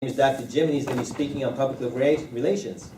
Is Dr. Jim, and he's going to be speaking on public relations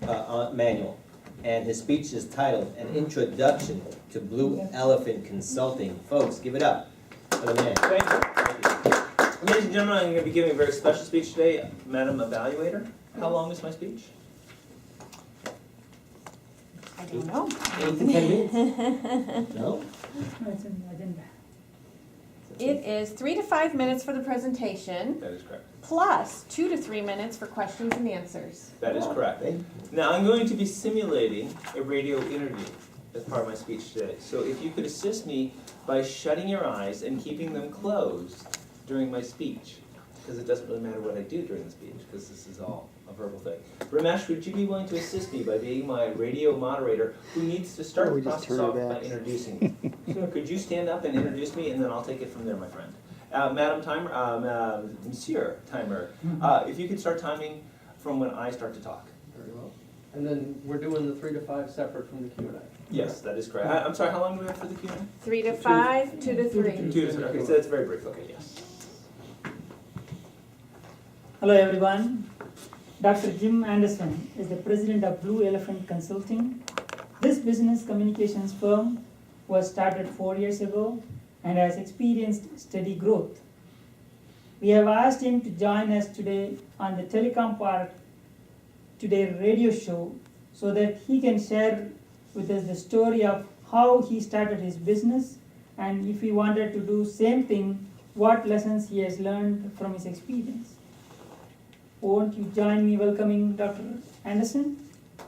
manual. And his speech is titled, An Introduction to Blue Elephant Consulting. Folks, give it up for the man. Thank you. Ladies and gentlemen, I'm going to be giving a very special speech today, Madam Evaluator. How long is my speech? I don't know. 8 to 10 minutes? No? No, it's in the agenda. It is 3 to 5 minutes for the presentation, That is correct. plus 2 to 3 minutes for questions and answers. That is correct. Now, I'm going to be simulating a radio interview as part of my speech today. So if you could assist me by shutting your eyes and keeping them closed during my speech, because it doesn't really matter what I do during the speech, because this is all a verbal thing. Ramesh, would you be willing to assist me by being my radio moderator who needs to start the process off by introducing me? Could you stand up and introduce me, and then I'll take it from there, my friend. Madam Timer, Monsieur Timer, if you could start timing from when I start to talk. Very well. And then we're doing the 3 to 5 separate from the Q&A. Yes, that is correct. I'm sorry, how long do we have for the Q&A? 3 to 5, 2 to 3. 2 to 3. Okay, so that's very brief. Okay, yes. Hello everyone. Dr. Jim Anderson is the president of Blue Elephant Consulting. This business communications firm was started 4 years ago and has experienced steady growth. We have asked him to join us today on the Telecom Park Today radio show so that he can share with us the story of how he started his business, and if he wanted to do same thing, what lessons he has learned from his experience. Won't you join me welcoming Dr. Anderson?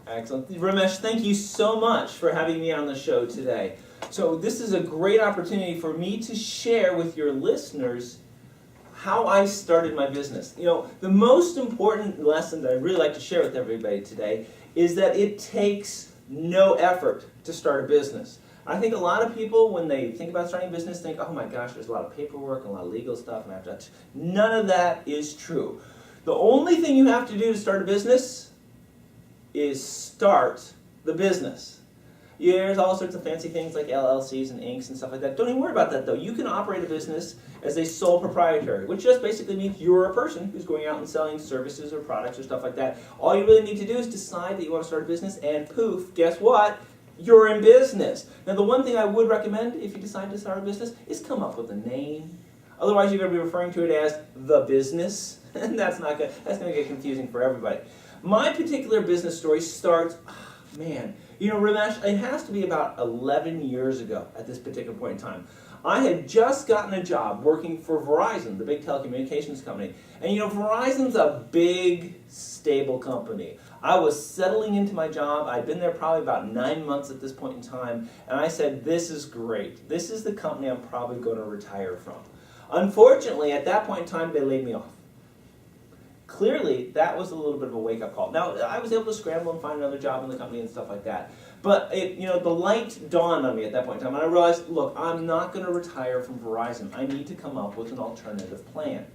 Excellent. Ramesh, thank you so much for having me on the show today. So this is a great opportunity for me to share with your listeners how I started my business. You know, the most important lesson that I'd really like to share with everybody today is that it takes no effort to start a business. I think a lot of people, when they think about starting a business, think, oh my gosh, there's a lot of paperwork and a lot of legal stuff, and I have to. None of that is true. The only thing you have to do to start a business is start the business. Yeah, there's all sorts of fancy things like LLCs and Incs and stuff like that. Don't even worry about that though. You can operate a business as a sole proprietor, which just basically means you're a person who's going out and selling services or products or stuff like that. All you really need to do is decide that you want to start a business, and poof, guess what? You're in business. Now the one thing I would recommend if you decide to start a business is come up with a name. Otherwise you're going to be referring to it as the business, and that's going to get confusing for everybody. My particular business story starts, you know, Ramesh, it has to be about 11 years ago at this particular point in time. I had just gotten a job working for Verizon, the big telecommunications company. And you know, Verizon's a big, stable company. I was settling into my job. I'd been there probably about 9 months at this point in time. And I said, this is great. This is the company I'm probably going to retire from. Unfortunately, at that point in time, they laid me off. Clearly, that was a little bit of a wake-up call. Now, I was able to scramble and find another job in the company and stuff like that. But, the light dawned on me at that point in time, and I realized, look, I'm not going to retire from Verizon. I need to come up with an alternative plan.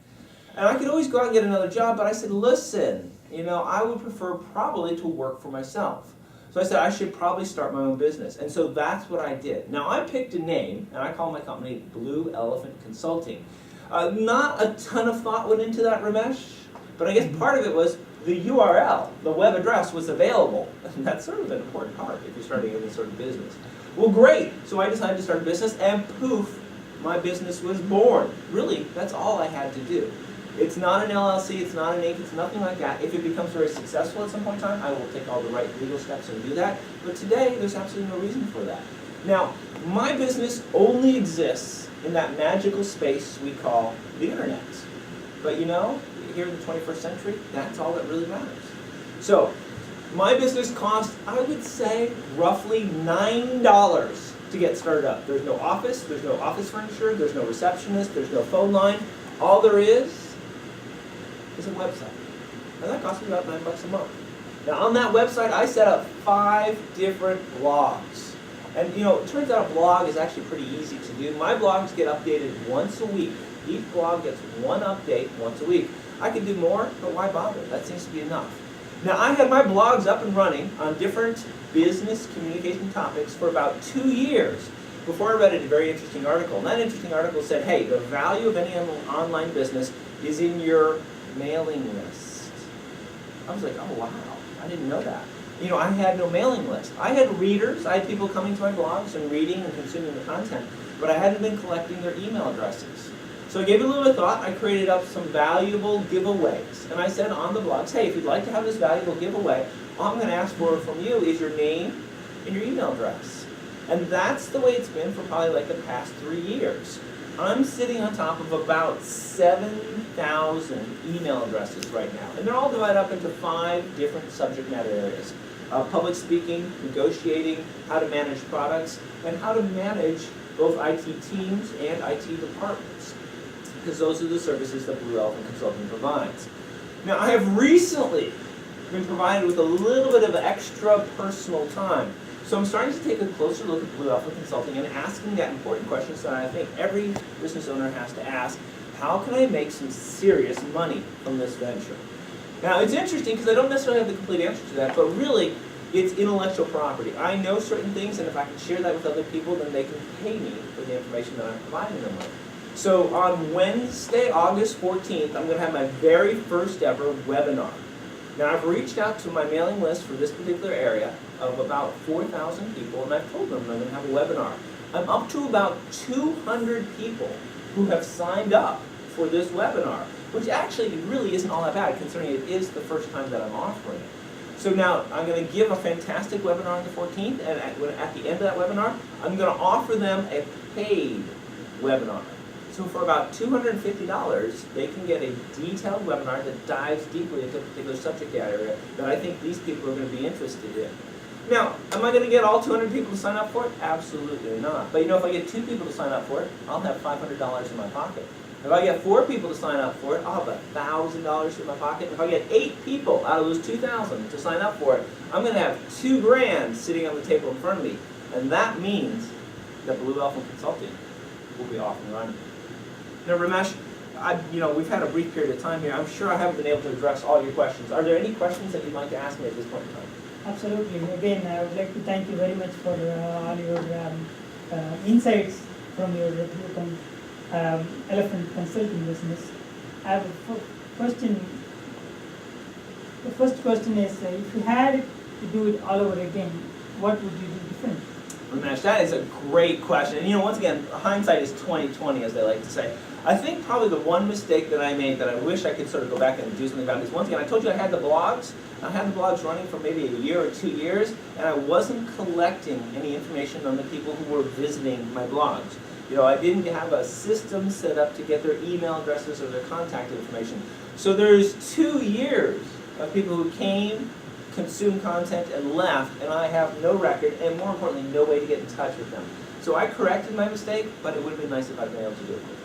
And I could always go out and get another job, but I said, listen, I would prefer probably to work for myself. So I said, I should probably start my own business. And so that's what I did. Now, I picked a name, and I call my company Blue Elephant Consulting. Not a ton of thought went into that, Ramesh. But I guess part of it was the URL, the web address was available. And that's sort of an important part if you're starting any sort of business. Well, great. So I decided to start a business, and poof, my business was born. Really, that's all I had to do. It's not an LLC, it's not an Inc., it's nothing like that. If it becomes very successful at some point in time, I will take all the right legal steps and do that. But today, there's absolutely no reason for that. Now, my business only exists in that magical space we call the internet. But here in the 21st century, that's all that really matters. So, my business cost, I would say, roughly $9 to get started up. There's no office furniture, there's no receptionist, there's no phone line. All there is a website. And that cost me about $9 a month. Now, on that website, I set up 5 different blogs. And, it turns out a blog is actually pretty easy to do. My blogs get updated once a week. Each blog gets one update once a week. I could do more, but why bother? That seems to be enough. Now, I had my blogs up and running on different business communication topics for about 2 years before I read a very interesting article. And that interesting article said, hey, the value of any online business is in your mailing list. I was like, oh wow, I didn't know that. You know, I had no mailing list. I had readers, I had people coming to my blogs and reading and consuming the content, but I hadn't been collecting their email addresses. So I gave it a little bit of thought. I created up some valuable giveaways. And I said on the blogs, hey, if you'd like to have this valuable giveaway, all I'm going to ask for from you is your name and your email address. And that's the way it's been for probably like the past 3 years. I'm sitting on top of about 7,000 email addresses right now. And they're all divided up into 5 different subject matter areas. Public speaking, negotiating, how to manage products, and how to manage both IT teams and IT departments. Because those are the services that Blue Elephant Consulting provides. Now, I have recently been provided with a little bit of extra personal time. So I'm starting to take a closer look at Blue Elephant Consulting and asking that important questions that I think every business owner has to ask. How can I make some serious money from this venture? Now, it's interesting because I don't necessarily have the complete answer to that, but really, it's intellectual property. I know certain things, and if I can share that with other people, then they can pay me for the information that I'm providing them with. So on Wednesday, August 14th, I'm going to have my very first ever webinar. Now, I've reached out to my mailing list for this particular area of about 4,000 people, and I've told them I'm going to have a webinar. I'm up to about 200 people who have signed up for this webinar, which actually really isn't all that bad, considering it is the first time that I'm offering it. So now, I'm going to give a fantastic webinar on the 14th, and at the end of that webinar, I'm going to offer them a paid webinar. So for about $250, they can get a detailed webinar that dives deeply into a particular subject area that I think these people are going to be interested in. Now, am I going to get all 200 people to sign up for it? Absolutely not. But you know, if I get 2 people to sign up for it, I'll have $500 in my pocket. If I get 4 people to sign up for it, I'll have $1,000 in my pocket. If I get 8 people out of those 2,000 to sign up for it, I'm going to have $2 grand sitting on the table in front of me. And that means that Blue Elephant Consulting will be off and running. Now, Ramesh, we've had a brief period of time here. I'm sure I haven't been able to address all your questions. Are there any questions that you'd like to ask me at this point in time? Absolutely. Again, I would like to thank you very much for all your insights from your elephant consulting business. I have a question. The first question is, if you had to do it all over again, what would you do different? Ramesh, that is a great question. And once again, hindsight is 20/20, as they like to say. I think probably the one mistake that I made that I wish I could sort of go back and do something about is, once again, I told you I had the blogs. I had the blogs running for maybe a year or 2 years, and I wasn't collecting any information on the people who were visiting my blogs. I didn't have a system set up to get their email addresses or their contact information. So there's 2 years of people who came, consumed content, and left, and I have no record, and more importantly, no way to get in touch with them. So I corrected my mistake, but it would have been nice if I'd been able to do it quicker.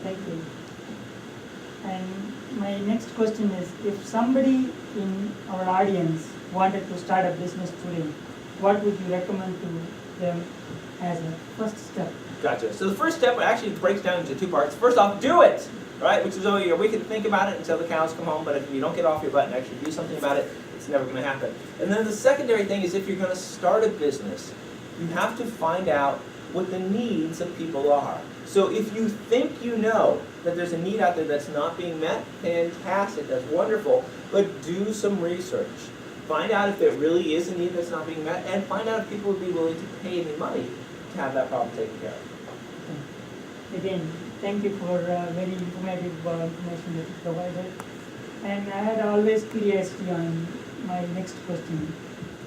Thank you. And my next question is, if somebody in our audience wanted to start a business today, what would you recommend to them as a first step? Gotcha. So the first step actually breaks down into 2 parts. First off, do it! Right? Which is, we can think about it until the cows come home, but if you don't get off your butt and actually do something about it, it's never going to happen. And then the secondary thing is, if you're going to start a business, you have to find out what the needs of people are. So if you think you know that there's a need out there that's not being met, fantastic, that's wonderful, but do some research. Find out if there really is a need that's not being met, and find out if people would be willing to pay any money to have that problem taken care of. Again, thank you for very informative information that you provided. And I had always curiosity on my next question.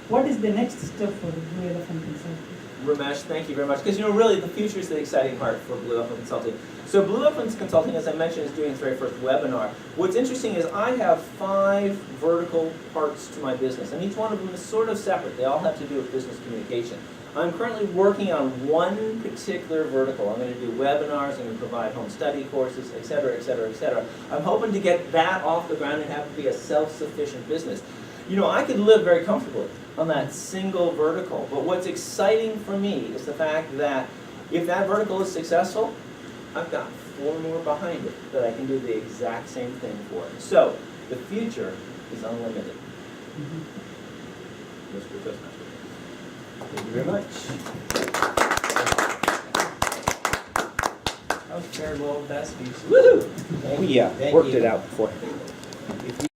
What is the next step for the Blue Elephant Consulting? Ramesh, thank you very much. Because really, the future is the exciting part for Blue Elephant Consulting. So Blue Elephant Consulting, as I mentioned, is doing its very first webinar. What's interesting is I have 5 vertical parts to my business, and each one of them is sort of separate. They all have to do with business communication. I'm currently working on one particular vertical. I'm going to do webinars, I'm going to provide home study courses, et cetera, et cetera, et cetera. I'm hoping to get that off the ground and have it be a self-sufficient business. I could live very comfortably on that single vertical, but what's exciting for me is the fact that if that vertical is successful, I've got 4 more behind it that I can do the exact same thing for. So, the future is unlimited. Mr. Toastmasters. Thank you very much. I've prepared well that speech. Woohoo! Thank Oh you. yeah, Thank worked you. it out before. If you